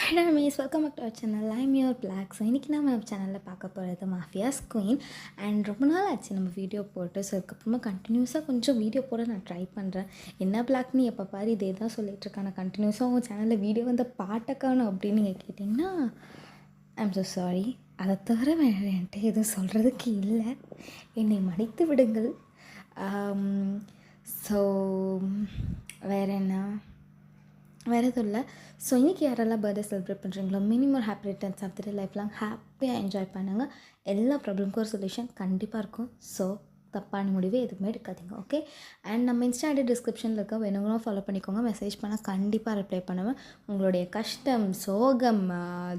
Hi Ramesh, welcome back to our channel. I'm your Black. So இன்றைக்கி நம்ம சேனலில் பார்க்க போகிறது மாஃபியாஸ் குயின். அண்ட் ரொம்ப நாள் ஆச்சு நம்ம வீடியோ போட்டு. ஸோ அதுக்கப்புறமா கண்டினியூஸாக கொஞ்சம் வீடியோ போட நான் ட்ரை பண்ணுறேன். என்ன பிளாக்னு எப்போ பாரு இதே தான் சொல்லிகிட்ருக்கேன். நான் கண்டினியூஸாக உங்கள் சேனலில் வீடியோ வந்து பாட்டை காணும் அப்படின்னு நீங்கள் கேட்டிங்கன்னா ஐம் ஸோ சாரி. அதை தவிர வேறு என்கிட்ட எதுவும் சொல்கிறதுக்கு இல்லை. என்னை மன்னித்து விடுங்கள். ஸோ வேறு என்ன, வேறு எதுவும் இல்லை. ஸோ இன்றைக்கி யாரெல்லாம் பர்த்டே செலிப்ரேட் பண்ணுறீங்களோ minimum happy returns of the day, life long ஹாப்பியாக என்ஜாய் பண்ணுங்கள். எல்லா ப்ராப்ளமுக்கும் ஒரு சொல்யூஷன் கண்டிப்பாக இருக்கும். ஸோ தப்பான முடிவு எதுவுமே எடுக்காதீங்க, ஓகே? அண்ட் நம்ம இன்ஸ்டா ஐடி டிஸ்கிரிப்ஷனில் இருக்க வேணுங்களும் ஃபாலோ பண்ணிக்கோங்க. மெசேஜ் பண்ணால் கண்டிப்பாக ரிப்ளை பண்ணுவேன். உங்களுடைய கஷ்டம், சோகம்,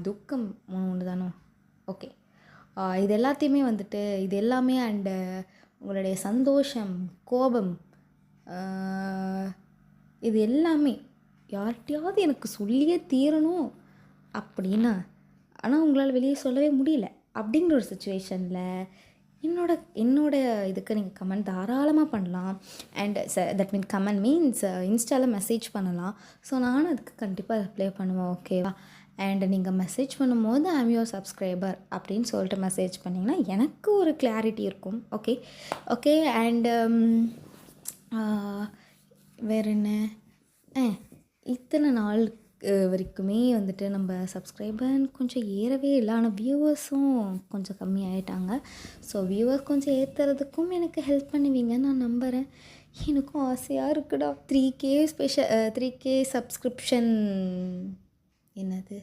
துக்கம் ஒன்று தானோ, ஓகே, இது எல்லாத்தையுமே வந்துட்டு இது எல்லாமே அண்டு உங்களுடைய சந்தோஷம், கோபம், இது எல்லாமே யார்கிட்டையாவது எனக்கு சொல்லியே தீரணும் அப்படின்னா, ஆனால் உங்களால் வெளியே சொல்லவே முடியல அப்படிங்கிற ஒரு சுச்சுவேஷனில் என்னோட இதுக்கு நீங்கள் கமெண்ட் தாராளமாக பண்ணலாம். And that mean comment means இன்ஸ்டாவில் மெசேஜ் பண்ணலாம். ஸோ நானும் அதுக்கு கண்டிப்பாக ரிப்ளை பண்ணுவேன், ஓகேவா? அண்ட் நீங்கள் மெசேஜ் பண்ணும்போது ஐம் யுவர் சப்ஸ்கிரைபர் அப்படின்னு சொல்லிட்டு மெசேஜ் பண்ணிங்கன்னா எனக்கு ஒரு கிளாரிட்டி இருக்கும், ஓகே ஓகே. அண்டு வேறு என்ன, இத்தனை நாள் வரைக்குமே வந்துட்டு நம்ம சப்ஸ்கிரைபர் கொஞ்சம் ஏறவே இல்லை. ஆனால் வியூவர்ஸும் கொஞ்சம் கம்மியாயிட்டாங்க. ஸோ வியூவர்ஸ் கொஞ்சம் ஏற்றுறதுக்கும் எனக்கு ஹெல்ப் பண்ணுவீங்கன்னு நான் நம்புகிறேன். எனக்கும் ஆசையாக இருக்குடா 3K சப்ஸ்கிரிப்ஷன், என்னது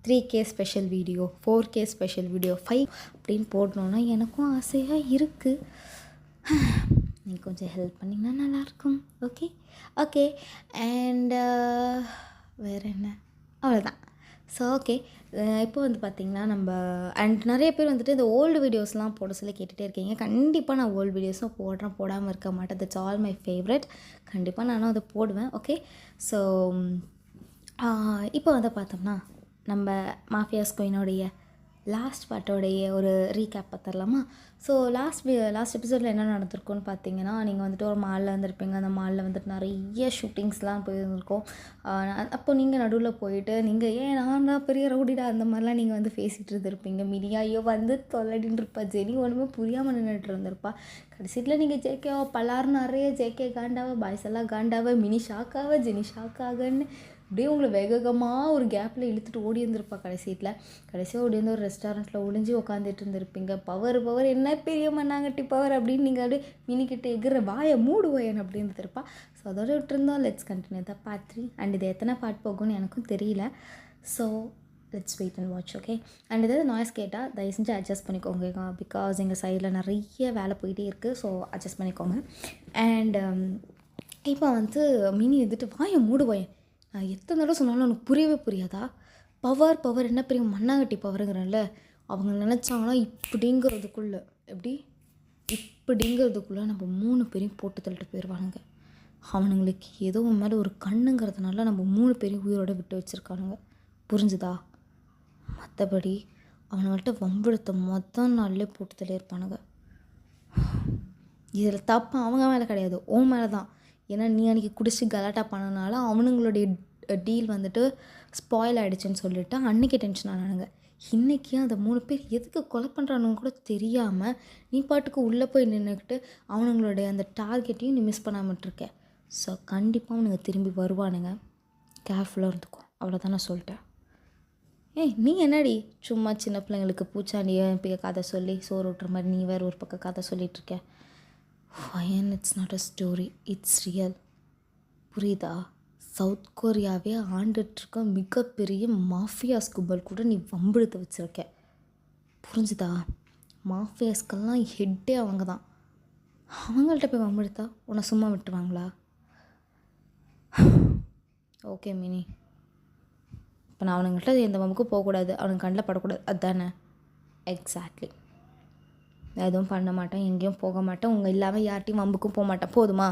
3K special video, 4K special video, 5 அப்படின்னு போடணுன்னா எனக்கும் ஆசையாக இருக்குது. நீங்கள் கொஞ்சம் ஹெல்ப் பண்ணிங்கன்னா நல்லாயிருக்கும், ஓகே ஓகே. அண்டு வேறு என்ன, அவ்வளோதான். ஸோ ஓகே, இப்போ வந்து பார்த்திங்கன்னா நம்ம அண்ட் நிறைய பேர் வந்துட்டு இந்த ஓல்டு வீடியோஸ்லாம் போட சொல்லி கேட்டுகிட்டே இருக்கீங்க. கண்டிப்பாக நான் ஓல்டு வீடியோஸும் போடுறேன், போடாமல் இருக்க மாட்டேன். That's all my favourite. கண்டிப்பாக நானும் அதை போடுவேன், ஓகே. ஸோ இப்போ வந்து பார்த்தோம்னா நம்ம மாஃபியாஸ் குயினுடைய லாஸ்ட் பார்ட்டோடைய ஒரு ரீகேப் பார்த்துடலாமா? ஸோ லாஸ்ட் எபிசோடில் என்ன நடந்திருக்குன்னு பார்த்தீங்கன்னா, நீங்கள் வந்துட்டு ஒரு மாலில் இருந்திருப்பீங்க. அந்த மாலில் வந்துட்டு நிறைய ஷூட்டிங்ஸ்லாம் போயிருந்துருக்கோம். அப்போ நீங்கள் நடுவில் போயிட்டு நீங்கள் நான் தான் பெரிய ரவுடிடா அந்த மாதிரிலாம் நீங்கள் வந்து பேசிகிட்டு இருந்திருப்பீங்க. மினியா ஐயோ வந்து தொலைடின்னு இருப்பா, ஜெனி ஒன்றுமே புரியாமல் நின்றுட்டு இருந்திருப்பா. கடைசியில் நீங்கள் ஜேகேவா பலாரும் நிறைய ஜேகே காண்டாவா, பாய்ஸ் எல்லாம் காண்டாவா, மினி ஷாக்காவா, ஜெனி ஷாக்காகன்னு அப்படியே உங்களை வேகமாக ஒரு கேப்பில் இழுத்துட்டு ஓடி இருந்திருப்பா. கடைசியாக ஓடி வந்து ஒரு ரெஸ்டாரண்ட்டில் ஒளிஞ்சு உட்காந்துட்டு இருந்திருப்பீங்க. பவர் என்ன பெரிய மண்ணாங்கட்டி பவர் அப்படின்னு நீங்கள் அப்படியே மினிக்கிட்ட எகிற வாயை மூடுவோயன் அப்படின்னு இருந்திருப்பா. ஸோ அதோட விட்டுருந்தோம். Let's continue the part 3. And இது எத்தனை பார்ட் போகும்னு எனக்கும் தெரியல. So let's wait and watch, okay. And ஏதாவது நாய்ஸ் கேட்டால் தயவு செஞ்சு அட்ஜஸ்ட் பண்ணிக்கோங்க. பிகாஸ் எங்கள் சைடில் நிறைய வேலை போயிட்டே இருக்குது. ஸோ அட்ஜஸ்ட் பண்ணிக்கோங்க. அண்ட் இப்போ வந்து மினி வந்துட்டு வாயை மூடுவோயன், நான் எத்தனை தடவை சொன்னாலும் உனக்கு புரியவே புரியாதா? பவர் என்ன பெரிய மண்ணாங்கட்டி பவருங்கிறல்ல, அவங்க நினச்சாங்கன்னா இப்படிங்கிறதுக்குள்ளே நம்ம 3 பேரையும் போட்டு தள்ளிட்டு போயிடுவானுங்க. அவனுங்களுக்கு ஏதோ மேலே ஒரு கண்ணுங்கிறதுனால நம்ம 3 பேரையும் உயிரோடு விட்டு வச்சுருக்கானுங்க, புரிஞ்சுதா? மற்றபடி அவனுங்கள்ட்ட வம்பெடுத்த மொத்தம் நாள்லேயே போட்டு தள்ளியிருப்பானுங்க. இதில் தப்பு அவங்க மேலே கிடையாது, உன் மேலே தான். ஏன்னா நீ அன்றைக்கி குடிச்சு கலாட்டா பண்ணனால அவனுங்களுடைய டீல் வந்துட்டு ஸ்பாயில் ஆகிடுச்சின்னு சொல்லிவிட்டு அன்றைக்கி டென்ஷன் ஆனானுங்க. இன்றைக்கி அந்த 3 பேர் எதுக்கு கொலை பண்ணுறானுங்க கூட தெரியாமல் நீ பாட்டுக்கு உள்ளே போய் நின்றுக்கிட்டு அவனுங்களுடைய அந்த டார்கெட்டையும் நீ மிஸ் பண்ணாமட்டிருக்க. ஸோ கண்டிப்பாக அவனுங்க திரும்பி வருவானுங்க, கேர்ஃபுல்லாக இருந்துக்கோ, அவ்வளோதான் நான் சொல்லிட்டேன். நீ என்னடி சும்மா சின்ன பிள்ளைங்களுக்கு பூச்சாண்டியை இப்போ கதை சொல்லி சோறு விட்டுற மாதிரி நீ வேறு ஒரு பக்கம் கதை சொல்லிகிட்ருக்க. Fine, it's not a story, it's real, புரியுதா? சவுத் கொரியாவே ஆண்டுட்ருக்க மிகப்பெரிய மாஃபியாஸ் கும்பல் கூட நீ வம்பெடுத்து வச்சுருக்க, புரிஞ்சுதா? மாஃபியாஸ்கெல்லாம் ஹெட்டே அவங்க தான். அவங்கள்ட்ட போய் வம்பெடுத்தா உன்னை சும்மா விட்டுருவாங்களா? ஓகே மினி, இப்போ நான் அவனுங்கள்ட்ட எந்த வம்புக்கும் போகக்கூடாது, அவனுக்கு கண்ணில் படக்கூடாது, அதுதானே? எக்ஸாக்ட்லி. எதுவும் பண்ண மாட்டேன், எங்கேயும் போக மாட்டேன், உங்கள் இல்லாமல் யார்ட்டையும் வம்புக்கும் போக மாட்டேன், போதுமா?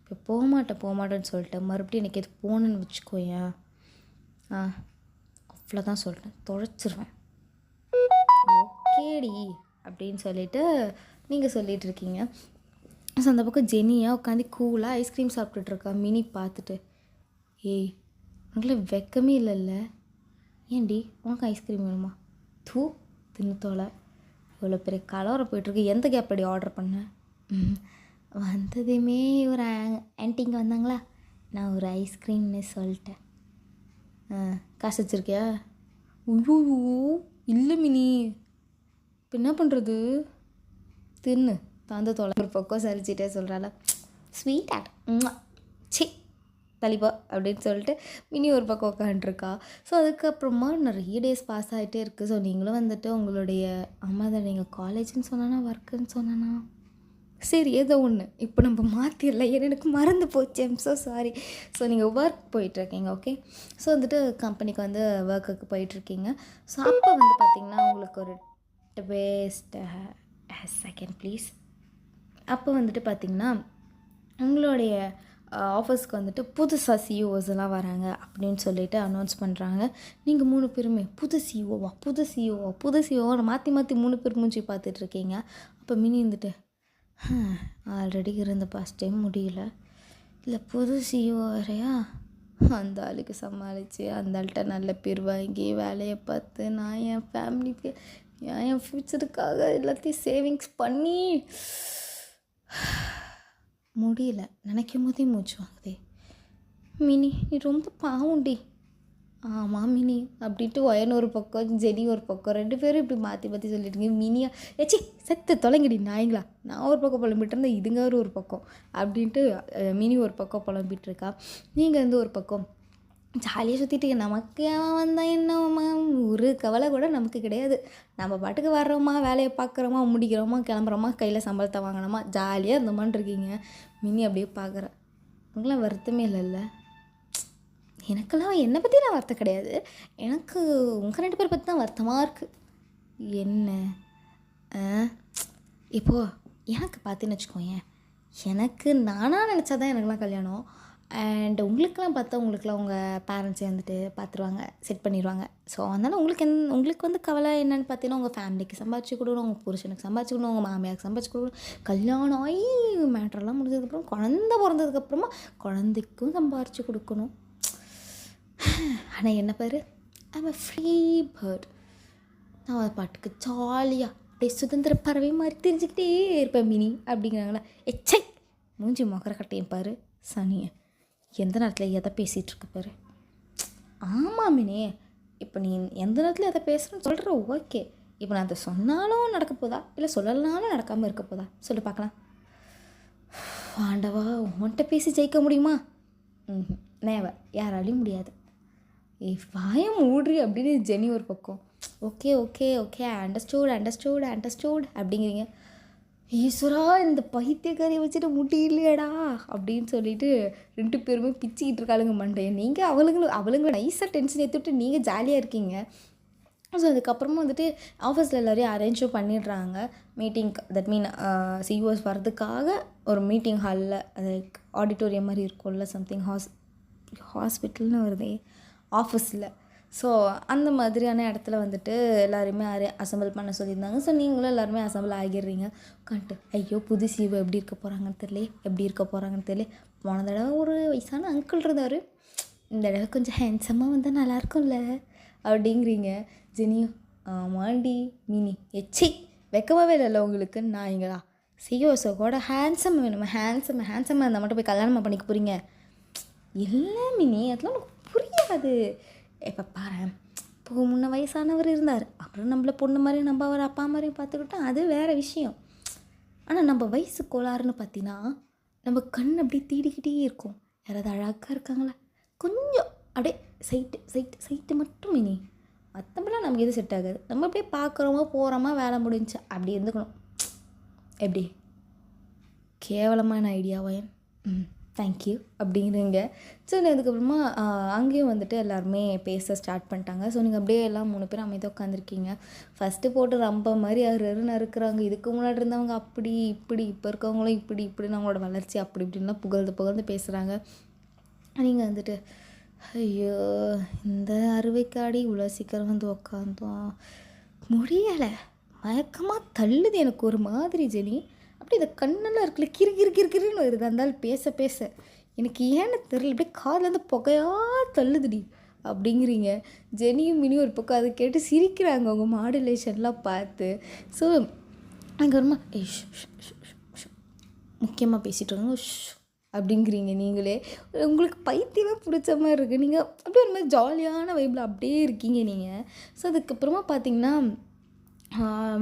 இப்போ போக மாட்டேன்னு சொல்லிட்டேன். மறுபடியும் எனக்கு எது போகணுன்னு வச்சுக்கோயேன், அவ்வளோதான் சொல்லிட்டேன், தொலைச்சிருவேன், ஓகேடி அப்படின்னு சொல்லிவிட்டு நீங்கள் சொல்லிகிட்டு இருக்கீங்க. ஸோ அந்த பக்கம் ஜெனியாக உட்காந்து கூலாக ஐஸ்கிரீம் சாப்பிட்டுட்ருக்கா. மினி பார்த்துட்டு, ஏய் உங்களை வெக்கமே இல்லைல்ல? ஏன்டி உனக்கு ஐஸ்கிரீம் வேணுமா? தூ தின்னு தோலை. இவ்வளோ பெரிய கலவரை போயிட்டுருக்கு. எந்த கேப் அடி ஆர்டர் பண்ணேன்? வந்ததுமே ஒரு ஆன்ட்டி இங்கே வந்தாங்களா, நான் ஒரு ஐஸ்கிரீம்னு சொல்லிட்டேன். காசு வச்சுருக்கியா? ஐயோ இல்லை மினி, இப்போ என்ன பண்ணுறது? தின்னு தந்த தொலை. ஒரு பக்கம் சரிச்சிட்டே சொல்கிறாள், ஸ்வீட் ஆட் சி தலிப்பா அப்படின்னு சொல்லிட்டு மினி ஒரு பக்கம் உட்காந்துருக்கா. ஸோ அதுக்கப்புறமா நிறைய டேஸ் பாஸ் ஆகிட்டே இருக்குது. ஸோ நீங்களும் வந்துட்டு உங்களுடைய அம்மா தான், நீங்கள் காலேஜ்னு சொன்னானா ஒர்க்குன்னு சொன்னானா, சரி ஏதோ ஒன்று இப்போ நம்ம மாற்றிடலாம். ஏன்னா எனக்கு மறந்து போச்சு. I'm so sorry. ஸோ நீங்கள் ஒர்க் போயிட்டுருக்கீங்க, ஓகே. ஸோ வந்துட்டு கம்பெனிக்கு வந்து ஒர்க்குக்கு போயிட்டுருக்கீங்க. ஸோ அப்போ வந்து பார்த்திங்கன்னா உங்களுக்கு ஒரு பெஸ்ட் செகண்ட் ப்ளீஸ். அப்போ வந்துட்டு பார்த்திங்கன்னா உங்களுடைய ஆஃபீஸ்க்கு வந்துட்டு புதுசாக சிஇஓஸ் எல்லாம் வராங்க அப்படின்னு சொல்லிட்டு அனௌன்ஸ் பண்ணுறாங்க. நீங்கள் 3 பேருமே புது சிஇஓவா புது சிஇஓவா புது சிஇஓவை மாற்றி மாற்றி 3 பேர் மூஞ்சி பார்த்துட்ருக்கீங்க. அப்போ மினி இருந்துட்டு, ஆல்ரெடி இருந்த பாஸ்ட் டைம் முடியல, இல்லை புது சிஇஓ வரையா, அந்த ஆளுக்கு சமாளித்து அந்த ஆள்கிட்ட நல்ல பேர் வாங்கி வேலையை பார்த்து நான் என் ஃபேமிலிக்கு என் ஃப்யூச்சருக்காக எல்லாத்தையும் சேவிங்ஸ் பண்ணி முடியல. நினைக்கும் போதே மூச்சு வாங்குதே. மினி நீ ரொம்ப பாவண்டி. ஆமாம் மினி அப்படின்ட்டு ஒயன் ஒரு பக்கம் ஜெனி ஒரு பக்கம் 2 பேரும் இப்படி மாற்றி மாற்றி சொல்லிட்டுங்க. மினியா ஏச்சி செத்து தொலைங்கடி நாய்ங்களா, நான் ஒரு பக்கம் புலம்பிட்டு இருந்தேன், இதுங்க ஒரு பக்கம் அப்படின்ட்டு மினி ஒரு பக்கம் புலம்பிகிட்டு இருக்கா. நீங்கள் வந்து ஒரு பக்கம் ஜாலியாக சுற்றிட்டு, நமக்கு அவன் வந்தால் என்னம்மா ஒரு கவலை கூட நமக்கு கிடையாது, நம்ம பாட்டுக்கு வர்றோமா வேலையை பார்க்குறோமா முடிக்கிறோமா கிளம்புறோமா கையில் சம்பளத்தை வாங்கினோமா ஜாலியாக இருந்தோமான்னு இருக்கீங்க. மினி அப்படியே பார்க்குறேன், உங்களாம் வருத்தமே இல்லைல்ல? எனக்கெல்லாம் என்னை பற்றி நான் வருத்தம் கிடையாது, எனக்கு உங்கள் 2 பேரை பற்றி தான் வருத்தமாக இருக்குது. என்ன இப்போது எனக்கு பார்த்துன்னு வச்சுக்கோங்க, எனக்கு நானாக நினச்சா தான் எனக்குலாம் கல்யாணம். அண்ட் உங்களுக்கெல்லாம் பார்த்தா உங்களுக்குலாம் உங்கள் பேரண்ட்ஸே வந்துட்டு பார்த்துருவாங்க, செட் பண்ணிடுவாங்க. ஸோ அதனால் உங்களுக்கு வந்து கவலை என்னென்னு பார்த்தீங்கன்னா, உங்கள் ஃபேமிலிக்கு சம்பாதிச்சு கொடுக்கணும், உங்கள் புருஷனுக்கு சம்பாதிச்சு கொடுக்கணும், உங்கள் மாமியாருக்கு சம்பாதிச்சு கொடுக்கணும், கல்யாணம் ஆகி மேட்ரெல்லாம் முடிஞ்சதுக்கப்புறம் குழந்த பிறந்ததுக்கப்புறமா குழந்தைக்கும் சம்பாதிச்சு கொடுக்கணும். ஆனால் என்ன பாரு, ஐம் அ ஃப்ரீ பேர்ட். நான் ஒரு பாட்டுக்கு ஜாலியாக அப்படியே சுதந்திர பறவை மாதிரி தெரிஞ்சுக்கிட்டே இருப்பேன் மினி அப்படிங்கிறாங்களா. எச்சை மூஞ்சி மொகர கட்டையும் பாரு சனியை, எந்த நேரத்தில் எதை பேசிகிட்ருக்கு பாரு. ஆமாம் மினி, இப்போ நீ எந்த நேரத்தில் எதை பேசுகிறேன்னு சொல்கிற ஓகே, இப்போ நான் அதை சொன்னாலும் நடக்க போதா இல்லை சொல்லலைனாலும் நடக்காமல் இருக்க போதா சொல்லி பார்க்கலாம். ஆண்டவா உன்கிட்ட பேசி ஜெயிக்க முடியுமா? நேவர், யாராலையும் முடியாது. வாயம் மூடுறி அப்படின்னு ஜெனி ஒரு பக்கம் ஓகே ஓகே ஓகே அண்டர்ஸ்டூட் அப்படிங்கிறீங்க. ஈஸ்வரா இந்த பைத்தியக்காரியை வச்சுட்டு முடியலையடா அப்படின்னு சொல்லிட்டு 2 பேருமே பிச்சுக்கிட்டு இருக்காளுங்க மண்டையை. நீங்கள் அவளுங்களை நைஸாக டென்ஷன் ஏற்றிவிட்டு நீங்கள் ஜாலியாக இருக்கீங்க. ஸோ அதுக்கப்புறமா வந்துட்டு ஆஃபீஸில் எல்லோரையும் அரேஞ்சும் பண்ணிடுறாங்க மீட்டிங்க்கு. தட் மீன் சிஇஓஸ் வர்றதுக்காக ஒரு மீட்டிங் ஹாலில், அது ஆடிட்டோரியம் மாதிரி இருக்கும்ல, சம்திங் ஹாஸ்பிட்டல்னு வருதே ஆஃபீஸில். ஸோ அந்த மாதிரியான இடத்துல வந்துட்டு எல்லாருமே அசம்பிள் பண்ண சொல்லியிருந்தாங்க. ஸோ நீங்களும் எல்லாருமே அசம்பிள் ஆகிடுறீங்க. உட்காந்துட்டு ஐயோ புது சிஇஓ எப்படி இருக்க போகிறாங்கன்னு தெரியல. போன தடவை ஒரு வயசான அங்கிள் இருந்தார், இந்த தடவை கொஞ்சம் ஹேண்ட்ஸமாக வந்தால் நல்லாயிருக்கும்ல அப்படிங்கிறீங்க. ஜெனியும் ஆமாண்டி. மினி எச்சி வெக்கமாகவே இல்லைல்ல உங்களுக்கு நாய்ங்களா, சிஇஓஸை கூட ஹேண்ட்ஸம் வேணுமா? ஹேண்ட்ஸமாக இருந்தால் மட்டும் போய் கல்யாணமாக பண்ணிக்க போகிறீங்க? இல்லை மினி, அதெல்லாம் உனக்கு புரியாது. இப்போ பாரு, இப்போ முன்ன வயசானவர் இருந்தார், அப்புறம் நம்மள பொண்ணு மாதிரி நம்ம அவர் அப்பா மாதிரியும் பார்த்துக்கிட்டோம், அது வேறு விஷயம். ஆனால் நம்ம வயசு கோளாறுன்னு பார்த்தீங்கன்னா நம்ம கண் அப்படியே தேடிக்கிட்டே இருக்கும். யாராவது அழகாக இருக்காங்களா, கொஞ்சம் அப்படியே சைட்டு மட்டும் மினி, மற்றபடிலாம் நமக்கு எதுவும் செட் ஆகாது. நம்ம அப்படியே பார்க்குறோமா போகிறோமா வேலை முடிஞ்சா அப்படி இருந்துக்கணும். எப்படி கேவலமான ஐடியாவா? தேங்க்யூ அப்படிங்கிறீங்க. ஸோ அதுக்கப்புறமா அங்கேயும் வந்துட்டு எல்லாருமே பேச ஸ்டார்ட் பண்ணிட்டாங்க. ஸோ நீங்கள் அப்படியே எல்லாம் 3 பேரும் அமைதியாக உட்காந்துருக்கீங்க. ஃபஸ்ட்டு போட்டு ரொம்ப மாதிரி நறுக்குறாங்க. இதுக்கு முன்னாடி இருந்தவங்க அப்படி இப்படி, இப்போ இருக்கவங்களும் இப்படின்னு அவங்களோட வளர்ச்சி அப்படி இப்படின்லாம் புகழ்ந்து பேசுகிறாங்க. நீங்கள் வந்துட்டு ஐயோ இந்த அறுவைக்காடி இவ்வளோ சீக்கிரம் வந்து உக்காந்தோம், முடியலை, மயக்கமாக தள்ளுது எனக்கு ஒரு மாதிரி ஜெனி. அப்படி இந்த கண்ணெல்லாம் இருக்குல்ல கிறுன்னு வருது. அந்த பேச எனக்கு ஏன்னு தெரியல, அப்படியே காதுலேருந்து புகையாக தள்ளுதுடி அப்படிங்கிறீங்க. ஜெனியும் மினியும் ஒரு பக்கம் அதை கேட்டு சிரிக்கிறாங்க அவங்க மாடுலேஷன்லாம் பார்த்து. ஸோ அங்கே வருமா முக்கியமாக பேசிகிட்டு இருக்காங்க அப்படிங்கிறீங்க நீங்களே. உங்களுக்கு பைத்தியமே பிடிச்ச மாதிரி இருக்குது. நீங்கள் அப்படியே ஒரு மாதிரி ஜாலியான வைப்பில் அப்படியே இருக்கீங்க நீங்கள். ஸோ அதுக்கப்புறமா பார்த்தீங்கன்னா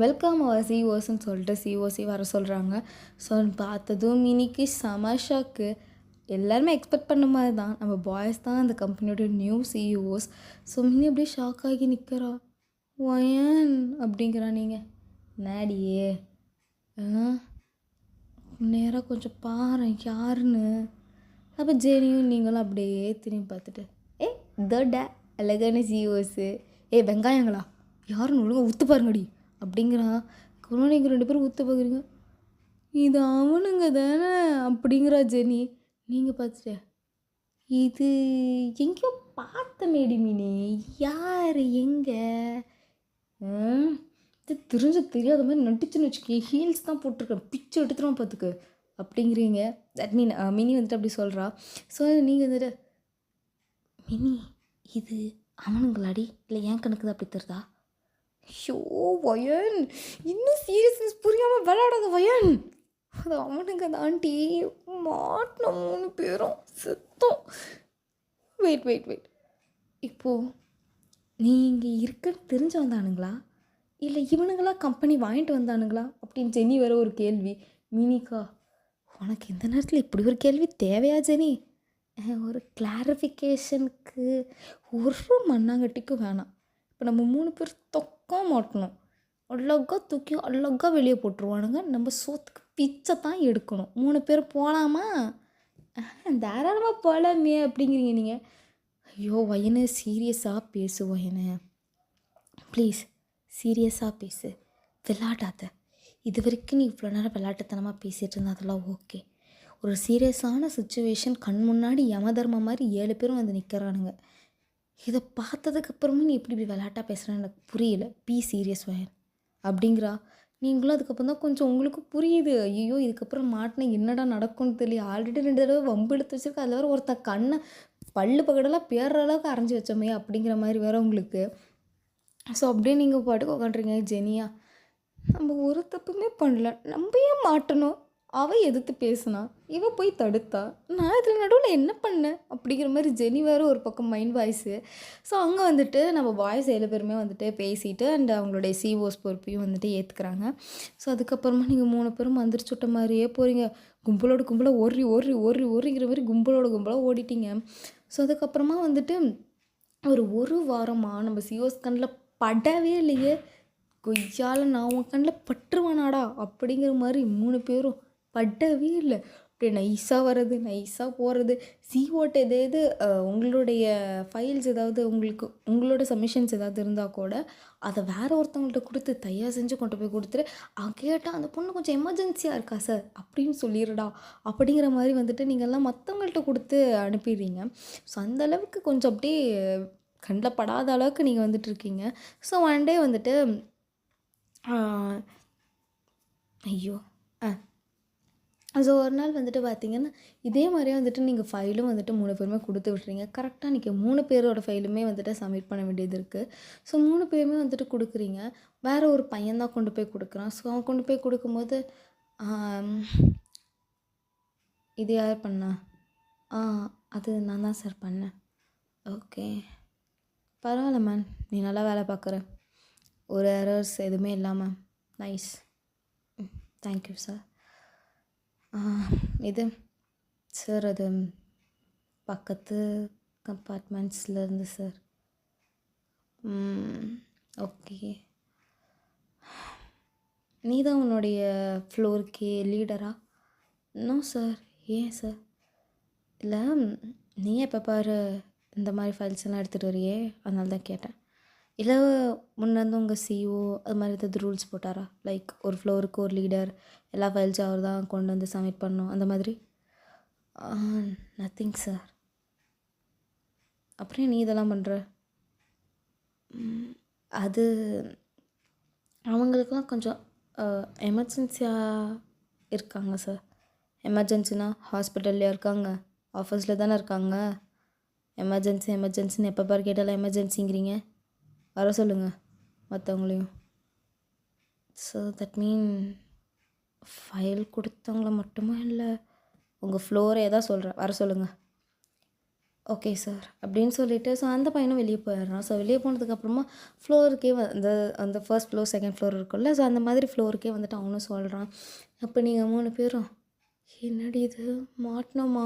வெல்கம் அவர் சிஓஸ்ன்னு சொல்லிட்டு சிஓசி வர சொல்கிறாங்க. ஸோ பார்த்ததும் மினிக்கு செம ஷாக்கு. எல்லாருமே எக்ஸ்பெக்ட் பண்ண மாதிரி தான், நம்ம பாய்ஸ் தான் அந்த கம்பெனியோட நியூ சிஇஓஸ். ஸோ மினி அப்படியே ஷாக் ஆகி நிற்கிறா. ஒயன் அப்படிங்கிறா. நீங்கள் நாடியே நேராக கொஞ்சம் பாரு யாருன்னு. அப்போ ஜெனியும் நீங்களும் அப்படியே திரும்பி பார்த்துட்டு தோட அழகான சிஓஸு வெங்காயங்களா யாருன்னு ஒழுங்காக ஊற்று பாருங்கடி அப்படிங்கிறான். அப்புறம் நீங்கள் 2 பேரும் ஊற்று பார்க்குறீங்க. இது அவனுங்க தானே அப்படிங்கிறா ஜெனி. நீங்கள் பார்த்துட்டு இது எங்கேயோ பார்த்த மேடி மீனி யார் எங்கே இது தெரியாத மாதிரி நட்டிச்சுன்னு வச்சுக்கேன். ஹீல்ஸ் தான் போட்டிருக்கேன், பிச்சு எடுத்துருவோம் பார்த்துக்கு அப்படிங்கிறீங்க. தட் மீன் மினி வந்துட்டு அப்படி சொல்கிறா. ஸோ நீங்கள் வந்துட்டு மினி இது அவனுங்களாடி இல்லை என் கணக்கு தான் அப்படி தருதா? ஷோ வயன் இன்னும் சீரியஸ்னஸ் புரியாமல் விளையாடாத வயன். அது அவனுங்க தாண்டி மாட்டினோம் 3 பேரும் சுத்தம். வெயிட் இப்போது நீங்கள் இருக்குன்னு தெரிஞ்சு வந்தானுங்களா இல்லை இவனுங்களா கம்பெனி வாங்கிட்டு வந்தானுங்களா அப்படின்னு ஜெனி வேறு ஒரு கேள்வி. மினிக்கா உனக்கு இந்த நேரத்தில் இப்படி ஒரு கேள்வி தேவையா ஜெனி? ஒரு கிளாரிஃபிகேஷனுக்கு ஒரு மண்ணாங்கட்டிக்கும் வேணாம். இப்போ நம்ம 3 பேர் தொக்க மாட்டணும், அழகாக தூக்கி அழகாக வெளியே போட்டுருவானுங்க. நம்ம சோத்துக்கு பிச்சை தான் எடுக்கணும். 3 பேர் போகலாமா? தாராளமாக போகலாமே அப்படிங்கிறீங்க நீங்கள். ஐயோ வயனு சீரியஸாக பேசு வயனு, ப்ளீஸ் சீரியஸாக பேசு, விளாடாத. இது வரைக்கும் நீ இவ்வளோ நேரம் விளையாட்டுத்தனமாக பேசிகிட்டு இருந்தா அதெல்லாம் ஓகே. ஒரு சீரியஸான சுச்சுவேஷன் கண் முன்னாடி யமதர்மம் மாதிரி 7 பேரும் வந்து நிற்கிறானுங்க. இதை பார்த்ததுக்கப்புறமும் நீ எப்படி இப்படி விளையாட்டாக பேசுகிறேன்னு எனக்கு புரியல. பி சீரியஸ் வயன் அப்படிங்கிறா. நீங்களும் அதுக்கப்புறம் தான் கொஞ்சம் உங்களுக்கு புரியுது. ஐயோ இதுக்கப்புறம் மாட்டினா என்னடா நடக்கும்னு தெரியல. ஆல்ரெடி 2 தடவை வம்பு எடுத்து வச்சுருக்கா. அதில் வேறு ஒருத்த கண்ணை பல்லு பக்கடெல்லாம் பேர்ற அளவுக்கு அரைஞ்சி வச்சோமே அப்படிங்கிற மாதிரி வேறு உங்களுக்கு. ஸோ அப்படியே நீங்கள் பாட்டுக்கு உட்காண்ட்றீங்க. ஜெனியா நம்ம ஒரு தப்புமே பண்ணல, நம்ம ஏன் மாட்டணும்? அவள் எதிர்த்து பேசினா, இவ போய் தடுத்தா, நான் இதில் நடுவில் என்ன பண்ணேன் அப்படிங்கிற மாதிரி ஜெனி வேறு ஒரு பக்கம் மைண்ட் வாய்ஸு. ஸோ அங்கே வந்துட்டு நம்ம பாய்ஸ் 7 பேருமே வந்துட்டு பேசிட்டு அண்ட் அவங்களுடைய சிஓஸ் பொறுப்பையும் வந்துட்டு ஏற்றுக்கிறாங்க. ஸோ அதுக்கப்புறமா நீங்கள் 3 பேரும் மந்திரிச்சு விட்ட மாதிரியே போகிறீங்க. கும்பலாக ஓரிங்கிற மாதிரி கும்பலாக ஓடிட்டீங்க. ஸோ அதுக்கப்புறமா வந்துட்டு ஒரு வாரமாக நம்ம சிஓஸ் கண்ணில் படவே இல்லையே. கொய்யால் நான் உன் கண்ணில் பட்டுருவானாடா அப்படிங்கிற மாதிரி 3 பேரும் படவே இல்லை. அப்படியே நைஸாக வர்றது, நைஸாக போகிறது. சிஓட்ட எதாவது உங்களுடைய ஃபைல்ஸ் ஏதாவது உங்களோட சப்மிஷன்ஸ் ஏதாவது இருந்தால் கூட அதை வேறு ஒருத்தவங்கள்ட்ட கொடுத்து தயார் செஞ்சு கொண்டு போய் கொடுத்துட்டு கேட்டால் அந்த பொண்ணு கொஞ்சம் எமர்ஜென்சியாக இருக்கா சார் அப்படின்னு சொல்லிடுடா அப்படிங்கிற மாதிரி வந்துட்டு நீங்கள்லாம் மற்றவங்கள்ட்ட கொடுத்து அனுப்பிடுறீங்க. ஸோ அந்தளவுக்கு கொஞ்சம் அப்படியே கண்ணில் படாத அளவுக்கு நீங்கள் வந்துட்டு இருக்கீங்க. ஸோ ஒன் டே வந்துட்டு ஐயோ ஸோ ஒரு நாள் வந்துட்டு பார்த்திங்கன்னா இதே மாதிரியே வந்துட்டு நீங்கள் ஃபைலும் வந்துட்டு 3 பேருமே கொடுத்து விட்றீங்க. கரெக்டாக நீங்கள் 3 பேரோட ஃபைலுமே வந்துட்டு சப்மிட் பண்ண வேண்டியது இருக்குது. ஸோ 3 பேருமே வந்துட்டு கொடுக்குறீங்க. வேறு ஒரு பையன் தான் கொண்டு போய் கொடுக்குறான். ஸோ அவன் கொண்டு போய் கொடுக்கும்போது இது யார் பண்ணா? அது நான் தான் சார் பண்ணேன். ஓகே பரவாயில்ல மேம், நீ நல்லா வேலை பார்க்குற, ஒரு எரர்ஸ் எதுவுமே இல்லாமல். Nice, thank you sir. இது சார் அது பக்கத்து கம்பார்ட்மெண்ட்ஸ்லேருந்து சார். ஓகே, நீ தான் உன்னுடைய ஃப்ளோருக்கு லீடரா? No sir. ஏன் சார்? இல்லை, நீ எப்போ பாரு இந்த மாதிரி ஃபைல்ஸ் எல்லாம் எடுத்துகிட்டு வரையே, அதனால தான் கேட்டேன். இல்லை முன்னேருந்து உங்கள் சிஓ அது மாதிரி ஏதாவது ரூல்ஸ் போட்டாரா? லைக் ஒரு ஃப்ளோருக்கு ஒரு லீடர், எல்லா ஃபைல்ஸும் அவர் தான் கொண்டு வந்து சப்மிட் பண்ணணும் அந்த மாதிரி? Nothing sir. அப்புறம் நீ இதெல்லாம் பண்ணுற? அது அவங்களுக்கெல்லாம் கொஞ்சம் எமர்ஜென்சியாக இருக்காங்க சார். எமர்ஜென்சினா ஹாஸ்பிட்டல்லையா இருக்காங்க, ஆஃபீஸில் தானே இருக்காங்க. எமர்ஜென்சி எமர்ஜென்சின்னு எப்போ பாரு கேட்டாலும் எமர்ஜென்சிங்கிறீங்க. வர சொல்லுங்கள் மற்றவங்களையும். ஸோ தட் மீன் ஃபைல் கொடுத்தவங்கள மட்டுமா இல்லை உங்கள் ஃப்ளோரே தான் சொல்கிறேன், வர சொல்லுங்கள். ஓகே சார் அப்படின்னு சொல்லிவிட்டு ஸோ அந்த பையனும் வெளியே போயிடுறான். ஸோ வெளியே போனதுக்கப்புறமா ஃப்ளோருக்கே அந்த ஃபர்ஸ்ட் ஃப்ளோர் செகண்ட் ஃப்ளோர் இருக்கும்ல, ஸோ அந்த மாதிரி ஃப்ளோருக்கே வந்துட்டு அவனும் சொல்கிறான். அப்போ நீங்கள் 3 பேரும் என்னடி இது மாட்டினோமா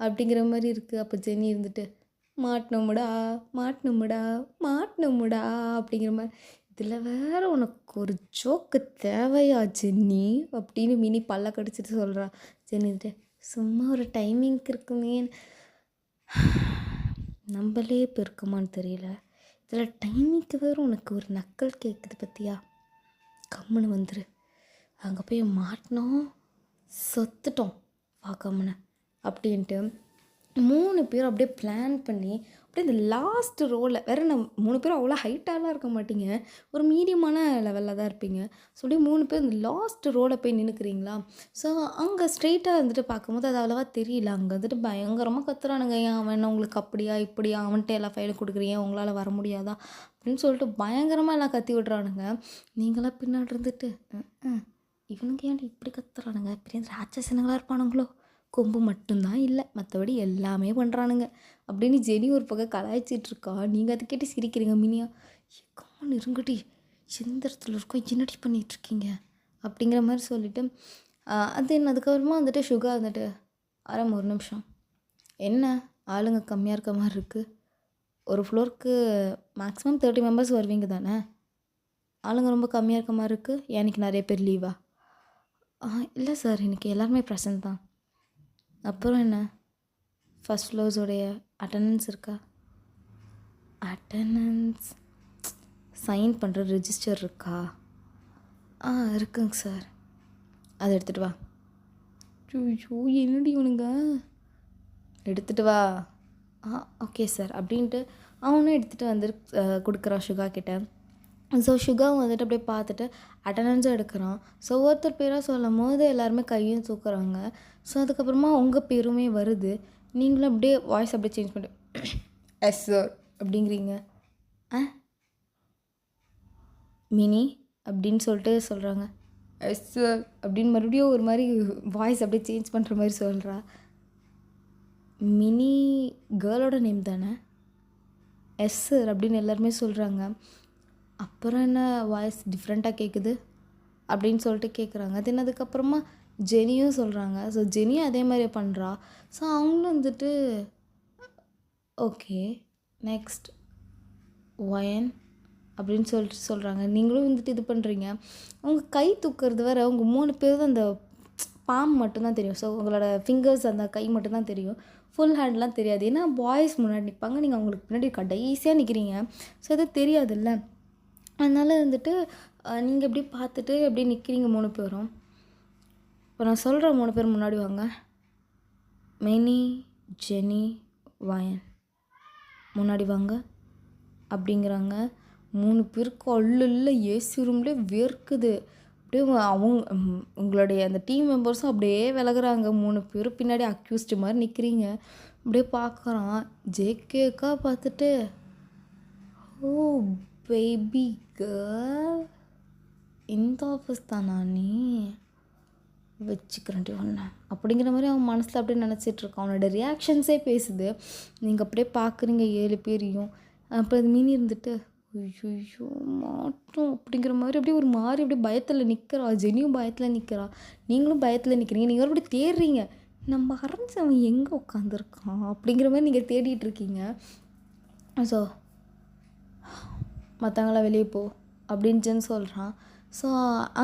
அப்படிங்கிற மாதிரி இருக்குது. அப்போ ஜெனி இருந்துட்டு மாட்டினோமுடா மாட்டினோமுடா மாட்டினோமுடா அப்படிங்கிற மாதிரி. இதில் வேற உனக்கு ஒரு ஜோக்கு தேவையா ஜென்னி அப்படின்னு மினி பல்ல கடிச்சிட்டு சொல்கிறா. ஜெனி இருந்துட்டு சும்மா ஒரு டைமிங்க்கு இருக்குமே, நம்மளே இப்போ இருக்குமான்னு தெரியல, இதில் டைமிங்க்கு வேறு உனக்கு ஒரு நக்கல் கேட்குது பற்றியா, கம்முன்னு வந்துரு, அங்கே போய் மாட்டினோம் சொத்துட்டோம் வா கம்முன்னு அப்படின்ட்டு 3 பேரும் அப்படியே பிளான் பண்ணி அப்படியே இந்த லாஸ்ட் ரோவில் வேறு நம்ம 3 பேரும் அவ்வளோ ஹைட்டாலாம் இருக்க மாட்டீங்க, ஒரு மீடியமான லெவலில் தான் இருப்பீங்க. ஸோ அப்படியே 3 பேர் இந்த லாஸ்ட் ரோவில் போய் நின்றுக்கிறீங்களா. ஸோ அங்கே ஸ்ட்ரெயிட்டாக வந்துட்டு பார்க்கும்போது அது அவ்வளோவா தெரியல. அங்கே வந்துட்டு பயங்கரமாக கத்துறானுங்க, ஏன் அவன் என்ன உங்களுக்கு அப்படியா இப்படியா, அவன்கிட்ட எல்லா ஃபைலும் கொடுக்குறீங்க, உங்களால் வர முடியாதா அப்படின்னு சொல்லிட்டு பயங்கரமாக எல்லாம் கத்தி விட்றானுங்க. நீங்களாம் பின்னாடி இருந்துட்டு இவனுங்க ஏன்டி இப்படி கத்துறானுங்க, பெரிய ராட்சசனுங்களாக இருப்பானுங்களோ, கொம்பு மட்டும்தான் இல்லை மற்றபடி எல்லாமே பண்ணுறானுங்க அப்படின்னு ஜெனி ஒரு பக்கம் கலாய்ச்சிட்ருக்கா. நீங்கள் அதை கேட்டு சிரிக்கிறீங்க. மினியா கம்முன்னு இருங்கடி, எந்த இடத்துல இருக்கோ என்னடி பண்ணிகிட்ருக்கீங்க அப்படிங்கிற மாதிரி சொல்லிவிட்டு அது அதுக்கப்புறமா வந்துட்டு சுகா வந்துட்டு ஒரு நிமிஷம், என்ன ஆளுங்க கம்மியாக இருக்க மாதிரி இருக்குது, ஒரு ஃப்ளோருக்கு மேக்ஸிமம் 30 மெம்பர்ஸ் வருவீங்க தானே, ஆளுங்க ரொம்ப கம்மியாக இருக்க மாதிரி இருக்குது, எனக்கு நிறைய பேர் லீவா. இல்லை சார் இன்றைக்கி எல்லாருமே ப்ரெசன்ட் தான். அப்புறம் என்ன ஃபஸ்ட் ஃப்ளோர்ஸோடைய அட்டண்டன்ஸ் இருக்கா, அட்டண்டன்ஸ் சைன் பண்ணுற ரிஜிஸ்டர் இருக்கா, இருக்குங்க சார், அதை எடுத்துகிட்டு வா. ஐயோ என்னடி இவனுங்க, எடுத்துகிட்டு வா. ஓகே சார் அப்படின்ட்டு அவனும் எடுத்துகிட்டு வந்து கொடுக்குறான் சுகா கிட்ட. ஸோ சுகாவும் வந்துட்டு அப்படியே பார்த்துட்டு அட்டண்டன்ஸும் எடுக்கிறான். ஸோ ஒருத்தர் பேராக சொல்லும் போது எல்லாருமே கையும் தூக்குறாங்க. ஸோ அதுக்கப்புறமா உங்கள் பேருமே வருது. நீங்களும் அப்படியே வாய்ஸ் அப்படியே சேஞ்ச் பண்ணிட்டு எஸ் சார் அப்படிங்கிறீங்க. மினி அப்படின்னு சொல்லிட்டு சொல்கிறாங்க. எஸ் சார் அப்படின்னு மறுபடியும் ஒரு மாதிரி வாய்ஸ் அப்படியே சேஞ்ச் பண்ணுற மாதிரி சொல்கிறா. மினி கேர்ளோட நேம் தானே, எஸ் சார் அப்படின்னு எல்லாருமே சொல்கிறாங்க. அப்புறம் என்ன வாய்ஸ் டிஃப்ரெண்ட்டாக கேட்குது அப்படின்னு சொல்லிட்டு கேட்குறாங்க. அது என்னதுக்கப்புறமா ஜெனியும் சொல்கிறாங்க. ஸோ ஜெனியும் அதே மாதிரி பண்ணுறா. ஸோ அவங்களும் வந்துட்டு ஓகே நெக்ஸ்ட் ஒயன் அப்படின்னு சொல்லிட்டு சொல்கிறாங்க. நீங்களும் வந்துட்டு இது பண்ணுறீங்க. உங்கள் கை தூக்கிறது வேறு, உங்கள் 3 பேர் தான் அந்த பாம் மட்டும்தான் தெரியும். ஸோ உங்களோட ஃபிங்கர்ஸ் அந்த கை மட்டும்தான் தெரியும், ஃபுல் ஹேண்ட்லாம் தெரியாது. ஏன்னா பாய்ஸ் முன்னாடி நிற்பாங்க, நீங்கள் அவங்களுக்கு முன்னாடி கடைசியாக நிற்கிறீங்க. ஸோ அது தெரியாதுல்ல, அதனால் வந்துட்டு நீங்கள் எப்படி பார்த்துட்டு எப்படி நிற்கிறீங்க 3 பேரும். இப்போ நான் சொல்கிற 3 பேர் முன்னாடி வாங்க. மினி, ஜெனி, வயன் முன்னாடி வாங்க அப்படிங்கிறாங்க. 3 பேருக்கு அல்ல ஏசி ரூம்லேயே வேர்க்குது. அப்படியே உங்களுடைய அந்த டீம் மெம்பர்ஸும் அப்படியே விலகுறாங்க. 3 பேரும் பின்னாடி அக்யூஸ்டு மாதிரி நிற்கிறீங்க. அப்படியே பார்க்குறான். ஜேகேக்கா பார்த்துட்டு ஓ பேபி கேர்ள், இந்த ஆஃபீஸ் தானா நீ, வச்சுக்கிறேன்டி ஒன்று அப்படிங்கிற மாதிரி அவன் மனசில் அப்படியே நினச்சிட்ருக்கான். அவனோட ரியாக்ஷன்ஸே பேசுது. நீங்கள் அப்படியே பார்க்குறீங்க 7 பேரையும். அப்போ அது மீனி இருந்துட்டு ஐயோ மாட்டோம் அப்படிங்கிற மாதிரி அப்படியே ஒரு மாதிரி அப்படியே பயத்தில் நிற்கிறா. ஜெனியும் பயத்தில் நிற்கிறா, நீங்களும் பயத்தில் நிற்கிறீங்க. நீங்கள் அப்படி தேடுறீங்க, நம்ம அவன் எங்கே உட்காந்துருக்கான் அப்படிங்கிற மாதிரி நீங்கள் தேடிட்டு இருக்கீங்க. ஸோ மற்றவங்களாம் வெளியே போ அப்படின்னு சொல்கிறான். ஸோ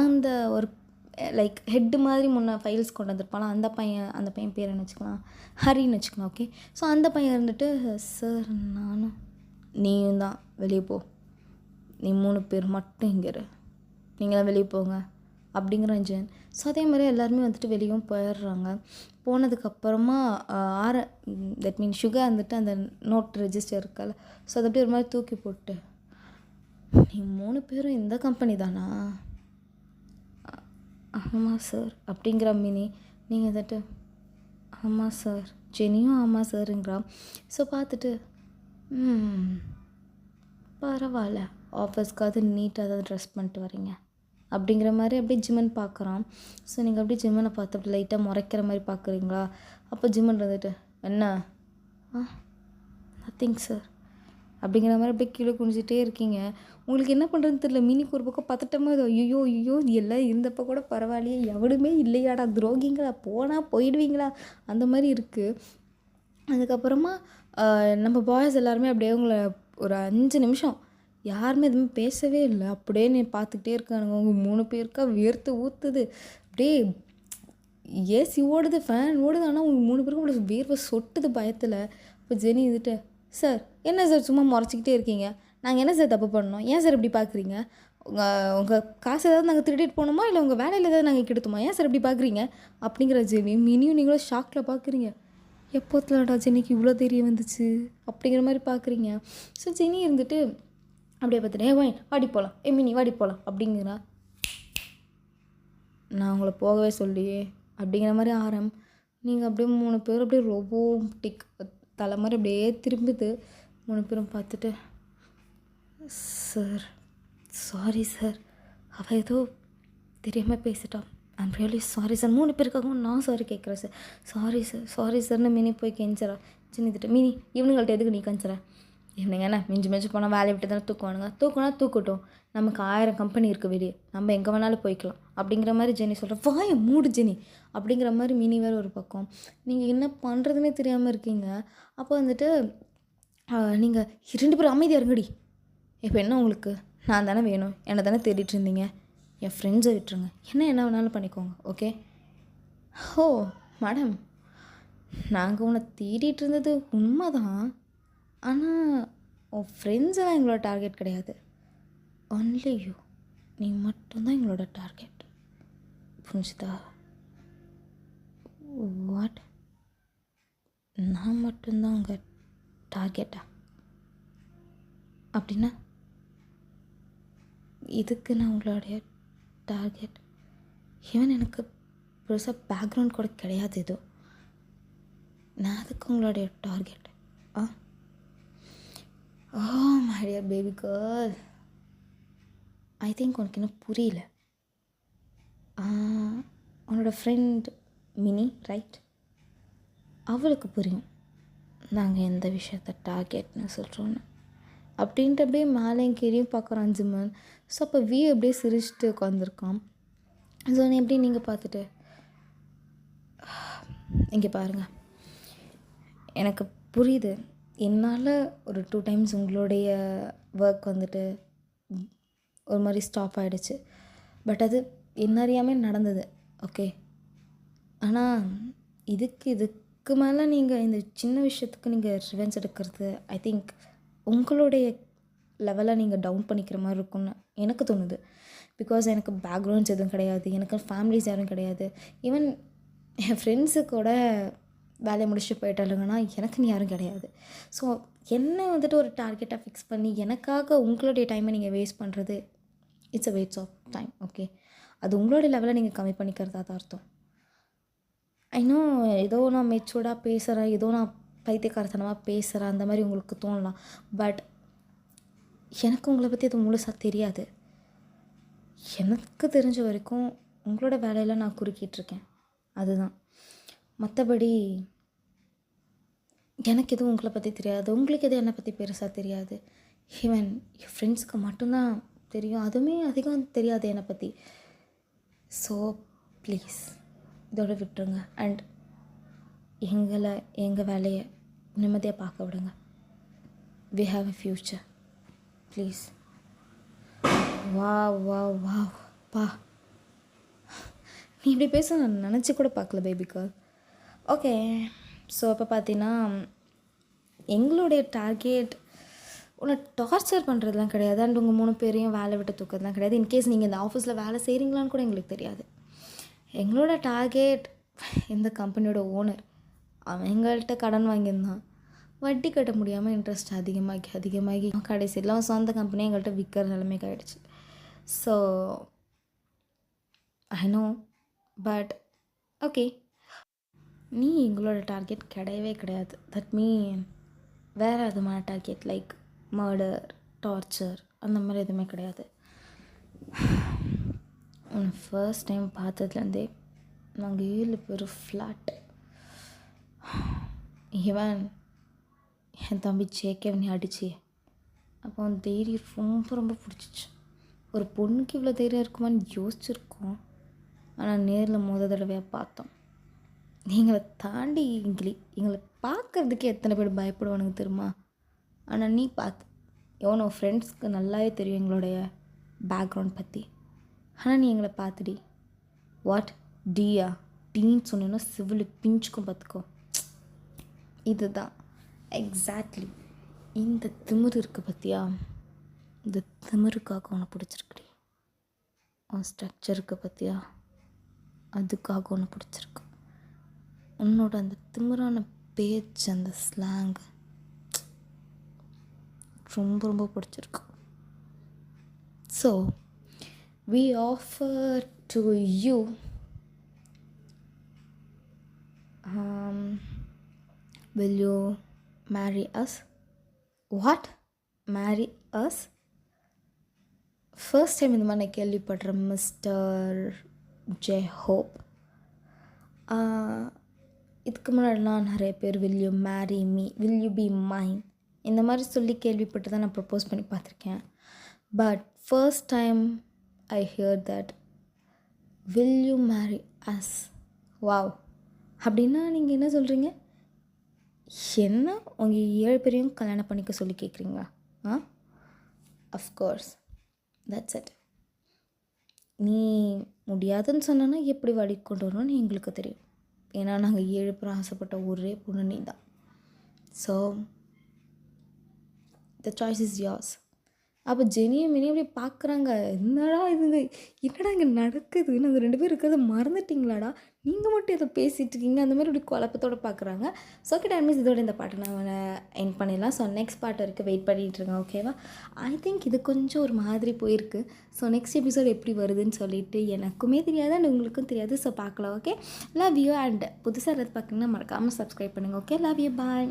அந்த ஒரு லைக் ஹெட்டு மாதிரி முன்னே ஃபைல்ஸ் கொண்டு வந்திருப்பானா அந்த பையன் பேர் என்ன வச்சுக்கலாம், ஹரின்னு வச்சுக்கலாம். ஓகே, ஸோ அந்த பையன் இருந்துட்டு சார் நானும் நீயும் தான் வெளியே போ, நீ 3 பேர் மட்டும் இங்கே இரு, நீங்களாம் வெளியே போங்க அப்படிங்கிற ஜென். ஸோ அதே மாதிரி எல்லாருமே வந்துட்டு வெளியும் போயிடுறாங்க. போனதுக்கப்புறமா தட் மீன் சுகா வந்துட்டு அந்த நோட் ரெஜிஸ்டர் இருக்கால, ஸோ அதை அப்படியே ஒரு மாதிரி தூக்கி போட்டு நீ 3 பேரும் இந்த கம்பெனி தானா, ஆமாம் சார் அப்படிங்கிற மினி. நீங்கள் வந்துட்டு ஆமாம் சார் ஜெனியும் ஆமாம் சாருங்கிறான். ஸோ பார்த்துட்டு பரவாயில்ல, ஆஃபீஸ்க்காவது நீட்டாக ஏதாவது ட்ரெஸ் பண்ணிட்டு வரீங்க அப்படிங்கிற மாதிரி அப்படியே ஜிம்மன் பார்க்குறான். ஸோ நீங்கள் அப்படியே ஜிம்மனை பார்த்து அப்படி லைட்டாக முறைக்கிற மாதிரி பார்க்குறீங்களா? அப்போ ஜிம்மன் வந்துட்டு என்ன நத்திங் சார் அப்படிங்கிற மாதிரி அப்படியே கீழே குனிஞ்சிட்டே இருக்கீங்க. உங்களுக்கு என்ன பண்ணுறதுன்னு தெரியல. மினிக்கு ஒரு பக்கம் பதட்டமாக இது ஐயோ இது எல்லாம் இருந்தப்போ கூட பரவாயில்லையே, எவனுமே இல்லையாடா, துரோகிங்களா, போனால் போயிடுவீங்களா, அந்த மாதிரி இருக்குது. அதுக்கப்புறமா நம்ம பாய்ஸ் எல்லாருமே அப்படியே உங்களை ஒரு 5 நிமிஷம் யாருமே எதுவுமே பேசவே இல்லை. அப்படியே நீ பார்த்துக்கிட்டே இருக்கானுங்க. அவங்க 3 பேருக்கா வேர்த்து ஊற்றுது, அப்படியே ஏசி ஓடுது, ஃபேன் ஓடுது. ஆனால் அவங்க 3 பேருக்கும் அவ்வளோ வேர்வை சொட்டுது பயத்தில். இப்போ ஜெனி இருந்துட்டு சார் என்ன சார் சும்மா முறைச்சிக்கிட்டே இருக்கீங்க, நாங்கள் என்ன சார் தப்பு பண்ணோம், ஏன் சார் இப்படி பார்க்குறீங்க, உங்கள் காசு ஏதாவது நாங்கள் திருடிட்டு போகணுமா, இல்லை உங்கள் வேலையில் ஏதாவது நாங்கள் கெடுத்துமா, ஏன் சார் இப்படி பார்க்குறீங்க அப்படிங்கிற ஜெனி. மினியும் நீங்களும் ஷாக்கில் பார்க்குறீங்க. எப்போத்துலடா ஜெனிக்கு இவ்வளோ தெரிய வந்துச்சு அப்படிங்கிற மாதிரி பார்க்குறீங்க. ஸோ ஜெனி இருந்துட்டு அப்படியே பார்த்துட்டு வாடி போகலாம், மினி வாடி போகலாம் அப்படிங்கிறா. நான் உங்களை போகவே சொல்லியே அப்படிங்கிற மாதிரி நீங்கள் அப்படியே 3 பேர் அப்படியே ரோபோட்டிக் தலை மாதிரி அப்படியே திரும்புது. 3 பேரும் பார்த்துட்டு சார் சாரி சார், அவள் ஏதோ தெரியாமல் பேசிட்டான், ஐம் ரியலி சாரி சார். 3 பேருக்காகவும் நான் சாரி கேட்குறேன் சார், சாரி சார்னு மினி போய் கெஞ்சிடா. சின்னதிட்ட மினி இவனுங்கள்ட்ட எதுக்கு நீ கெஞ்சிற, இவனுங்க என்ன மிஞ்சி போனால் வேலையை விட்டு தானே தூக்குவானுங்க, தூக்கட்டும், நமக்கு 1000 கம்பெனி இருக்குது வெளியே, நம்ம எங்கே வேணாலும் போய்க்கலாம் அப்படிங்கிற மாதிரி ஜெனி சொல்கிறேன். வாயை மூடு ஜெனி அப்படிங்கிற மாதிரி மினி வேறு ஒரு பக்கம். நீங்கள் என்ன பண்ணுறதுனே தெரியாமல் இருக்கீங்க. அப்போ வந்துட்டு நீங்கள் 2 பேரும் அமைதியாக இருங்கடி. இப்போ என்ன உங்களுக்கு, நான் தானே வேணும், என்னை தானே தேடிட்டு இருந்தீங்க, என் ஃப்ரெண்ட்ஸை விட்டுருங்க, என்ன வேணாலும் பண்ணிக்கோங்க, ஓகே. ஓ மேடம், நாங்கள் உன்னை தேடிட்டு இருந்தது உண்மை தான், ஆனால் உன் ஃப்ரெண்ட்ஸெல்லாம் எங்களோட டார்கெட் கிடையாது, ஒன்லி யூ, நீ மட்டும்தான் எங்களோட டார்கெட், புரிஞ்சுதா? வாட், நான் மட்டும்தான் உங்கள் டார்கெட்டா? அப்படின்னா இதுக்கு நான் உங்களுடைய டார்கெட்? ஈவன் எனக்கு பெருசாக பேக்ரவுண்ட் கூட கிடையாது, ஏதோ நான் அதுக்கு உங்களுடைய target? Oh my dear baby girl, I think உனக்கு இன்னும் புரியல. உன்னோட ஃப்ரெண்ட் மினி ரைட், அவளுக்கு புரியும் நாங்கள் எந்த விஷயத்த டார்கெட்னு சொல்கிறோன்னு அப்படின்ட்டு அப்படியே மேலேயும் கீழேயும் பார்க்குறான் ஜிம்மன். ஸோ அப்போ அப்படியே சிரிச்சுட்டு உட்காந்துருக்கான். ஸோ எப்படி நீங்கள் பார்த்துட்டு இங்கே பாருங்கள், எனக்கு புரியுது, என்னால் ஒரு 2 டைம்ஸ் உங்களுடைய ஒர்க் வந்துட்டு ஒரு மாதிரி ஸ்டாப் ஆகிடுச்சு, பட் அது என்ன அறியாமல் நடந்தது, ஓகே. ஆனால் இதுக்கு மேலே நீங்கள் இந்த சின்ன விஷயத்துக்கு நீங்கள் ரிவெஞ்ச் எடுக்கிறது ஐ திங்க் உங்களுடைய லெவலை நீங்கள் டவுன் பண்ணிக்கிற மாதிரி இருக்கும்னு எனக்கு தோணுது. பிகாஸ் எனக்கு பேக்ரவுண்ட்ஸ் எதுவும் கிடையாது, எனக்கு ஃபேமிலிஸ் யாரும் கிடையாது, ஈவன் என் ஃப்ரெண்ட்ஸு கூட வேலையை முடிச்சுட்டு போயிட்டாலுங்கன்னா எனக்குன்னு யாரும் கிடையாது. ஸோ என்னை வந்துட்டு ஒரு டார்கெட்டாக ஃபிக்ஸ் பண்ணி எனக்காக உங்களுடைய டைமை நீங்கள் வேஸ்ட் பண்ணுறது it's a waste of time, okay. அது உங்களுடைய லெவலை நீங்கள் கம்மி பண்ணிக்கிறதா தான் அர்த்தம். இன்னும் ஏதோ நான் மெச்சூர்டாக பேசுகிறேன், ஏதோ நான் பைத்தியக்காரத்தனமாக பேசுகிறேன் அந்த மாதிரி உங்களுக்கு தோணலாம். பட் எனக்கு உங்களை பற்றி அது முழுசாக தெரியாது. எனக்கு தெரிஞ்ச வரைக்கும் உங்களோட வேலையில் நான் குறுக்கிட்டுருக்கேன், அதுதான். மற்றபடி எனக்கு எதுவும் உங்களை பற்றி தெரியாது, உங்களுக்கு எதுவும் என்னை பற்றி பெருசாக தெரியாது. ஈவன் என் ஃப்ரெண்ட்ஸுக்கு மட்டும்தான் தெரியும், அதுவுமே அதிகம் தெரியாது என்னை பற்றி. ஸோ ப்ளீஸ் இதோட விட்டுருங்க அண்ட் எங்கள் வேலையை நிம்மதியாக பார்க்க விடுங்க. We have a future please. வா வா வா பா, நீ இப்படி பேச நான் நினச்சி கூட பார்க்கல பேபி கேர்ள். ஓகே, ஸோ அப்போ பார்த்தீங்கன்னா எங்களுடைய டார்கெட் உன்னை டார்ச்சர் பண்ணுறதுலாம் கிடையாது அண்ட் உங்கள் 3 பேரையும் வேலை விட்டு தூக்கிறதுலாம் கிடையாது. இன்கேஸ் நீங்கள் இந்த ஆஃபீஸில் வேலை செய்கிறீங்களான்னு கூட எங்களுக்கு தெரியாது. எங்களோட டார்கெட் இந்த கம்பெனியோட ஓனர், அவன் எங்கள்கிட்ட கடன் வாங்கியிருந்தான், வட்டி கட்ட முடியாமல் இன்ட்ரெஸ்ட் அதிகமாகி கடைசியில் அவன் சொந்த கம்பெனியை எங்கள்கிட்ட விற்கிற நிலைமைக்கு ஆகிடுச்சு. So I know, but okay, நீ எங்களோட டார்கெட் கிடையவே கிடையாது. தட் மீன் வேறு விதமான டார்கெட் லைக் மர்டர், டார்ச்சர் அந்த மாதிரி எதுவுமே கிடையாது. உன்னை ஃபர்ஸ்ட் டைம் பார்த்ததுலேருந்தே நாங்கள் 7 பேர் ஃப்ளாட். ஈவன் என் தம்பி ஜேகே நீ அடிச்சு அப்போ அவன் தைரியம் ரொம்ப ரொம்ப பிடிச்சிச்சு. ஒரு பொண்ணுக்கு இவ்வளோ தைரியம் இருக்குமான்னு யோசிச்சுருக்கோம். ஆனால் நேரில் தடவையாக பார்த்தோம். எங்களை தாண்டி எங்களை பார்க்குறதுக்கு எத்தனை பேர் பயப்படுவானுங்க தெரியுமா? ஆனால் நீ பார்த்து எவனோ ஃப்ரெண்ட்ஸ்க்கு நல்லாவே தெரியும் எங்களுடைய பேக்ரவுண்ட் பற்றி. ஆனால் நீ எங்களை பார்த்துடி வாட் டியா டீன்னு சொன்னீங்கன்னா சிவில் பிஞ்சுக்கும் பார்த்துக்கோ. இதுதான் எக்ஸாக்ட்லி இந்த திமிரு இருக்குது பார்த்தியா, இந்த திமிருக்காக உன்னை பிடிச்சிருக்குடி. உன் ஸ்ட்ரக்சருக்கு பார்த்தியா அதுக்காக ஒன்று பிடிச்சிருக்கு. உன்னோட அந்த திமிரான பேச்சு, அந்த ஸ்லாங் ரொம்ப ரொம்ப பிடிச்சிருக்கு. So we offer to you will you marry us? What? Marry us? First time இந்த மாதிரி நான் கேள்விப்படுறேன் மிஸ்டர் ஜே ஹோப். இதுக்கு முன்னாடிலாம் நிறைய பேர் will you marry me, will you be mine இந்த மாதிரி சொல்லி கேள்விப்பட்டு தான் நான் ப்ரப்போஸ் பண்ணி பார்த்துருக்கேன். But first time I hear that will you marry us. Wow, அப்படின்னா நீங்கள் என்ன சொல்கிறீங்க? என்ன உங்கள் 7 பேரையும் கல்யாணம் பண்ணிக்க சொல்லி கேட்குறீங்களா? Of course that's it. நீ முடியாதுன்னு சொன்னா எப்படி வழி கொண்டு வரணும்னு எங்களுக்கு தெரியும். ஏன்னா நாங்கள் 7 பேரும் ஆசைப்பட்ட ஒரே பொண்ணு நீ தான். So the choice is yours. அப்போ ஜெனியும் மினியும் அப்படி பார்க்குறாங்க, என்னடா இது, என்னடா இங்கே நடக்குது, நாங்கள் 2 பேர் இருக்கிறத மறந்துட்டிங்களாடா, நீங்கள் மட்டும் இதை பேசிகிட்டு இருக்கீங்க, அந்த மாதிரி இப்படி குழப்பத்தோடு பார்க்குறாங்க. ஸோ ஓகே டைம் இதோட இந்த பாட்டை நான் எண்ட் பண்ணிடலாம். ஸோ நெக்ஸ்ட் பாட்டு வரைக்கும் வெயிட் பண்ணிகிட்ருக்கேன். ஓகேவா? ஐ திங்க் இது கொஞ்சம் ஒரு மாதிரி போயிருக்கு. ஸோ நெக்ஸ்ட் எபிசோட் எப்படி வருதுன்னு சொல்லிட்டு எனக்குமே தெரியாது அண்ட் உங்களுக்கும் தெரியாது. ஸோ பார்க்கலாம். Okay, love you. அண்ட் புதுசாக எதாவது பார்க்குறீங்கன்னா மறக்காமல் சப்ஸ்கிரைப் பண்ணுங்கள். Okay, love you, bye.